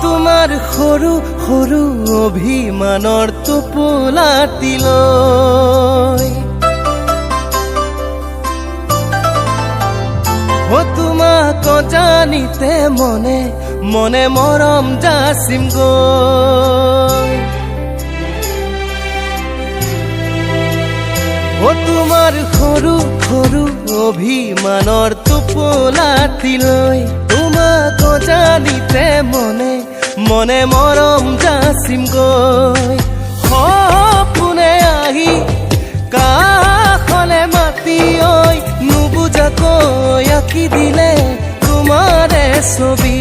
তোমাৰ সৰু সৰু অভিমানৰ টোপোলাটিলৈ তোমাক জানিতে মনে মনে মৰম যাচিম গৈ তোমাৰ সৰু সৰু অভিমানৰ টোপোলাটিলৈ তোমাক জানিতে মনে মনে মৰম যাচিম গৈ সপোনে আহি কাষলে মাতি ঐ নুবুজাকৈ আঁকি দিলে তোমাৰে ছবি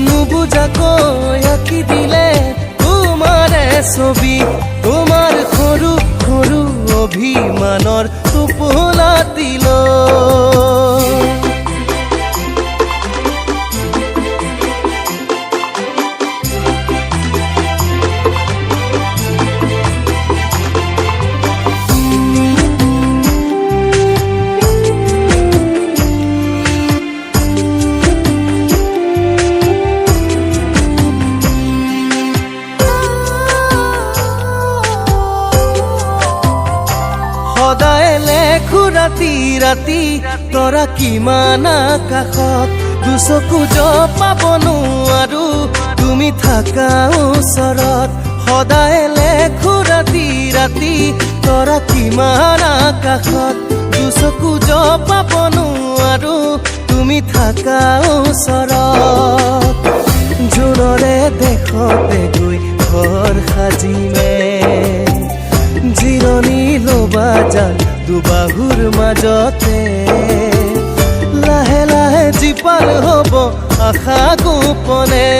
নুবুজাকৈ আঁকি দিলে তোমাৰে ছবি তোমাৰ সৰু সৰু অভিমানৰ টোপোলাটিলৈ সদায় লেখো ৰাতি ৰাতি তৰা কিমান আকাশত দুচকু জপাব নোৱাৰো তুমি থাকা ওচৰত সদায় লেখো ৰাতি ৰাতি তৰা কিমান আকাশত দুচকু জপাব নোৱাৰো তুমি থাকা ওচৰত জোনৰে দেশতে গৈ ঘৰ সাজিমে জিৰণি লবা যান দুবাহুৰ মাজতে লাহে লাহে জীপাল হব আশা গোপনে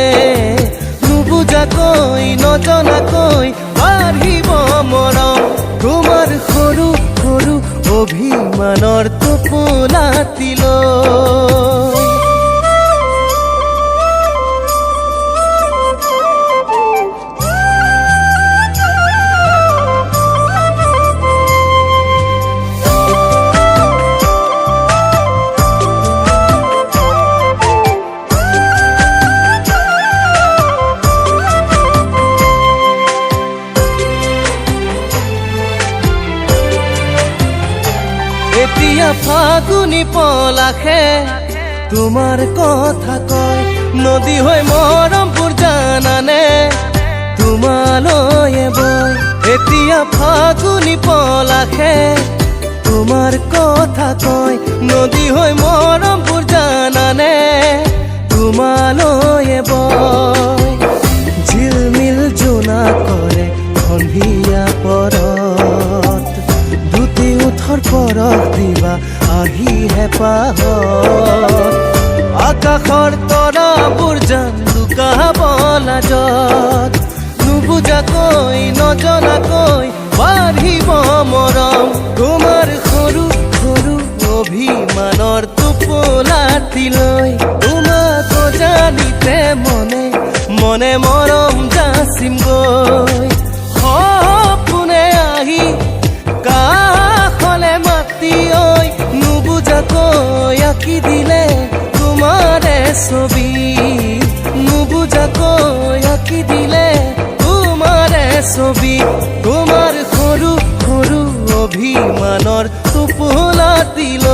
নুবুজাকৈ নজনাকৈ বাঢ়িব মৰম তোমাৰ সৰু সৰু অভিমানৰ টোপোলাটিলৈ এতিয়া ফাগুনি পলাশে তোমাৰ কথা কয় নদী হৈ মৰমপুৰ জানানে তোমালৈ বয় এতিয়া ফাগুনি পলাশে তোমাৰ কথা কয় নদী হৈ মৰমপুৰ জানানে তোমালৈ বয় ঝিলমিল জোনা কৰে সন্ধিয়া পৰত দুটি উঠৰ পৰশ দিবা আহি হেঁপাহত আকাশৰ তৰাবোৰ জান লুকাব লাজত নুবুজাকৈ নজনাকৈ বাঢ়িব মৰম তোমাৰ সৰু সৰু অভিমানৰ টোপোলাটিলৈ তোমাক জানিতে মনে মনে মৰম যাচিম গৈ সপোনে আহি কাষলে মাতি ঐ নুবুজাকৈ আঁকি দিলে তোমাৰে ছবি নুবুজাকৈ আঁকি দিলে তোমাৰে ছবি তোমাৰ সৰু সৰু অভিমানৰ টোপোলাটিলৈ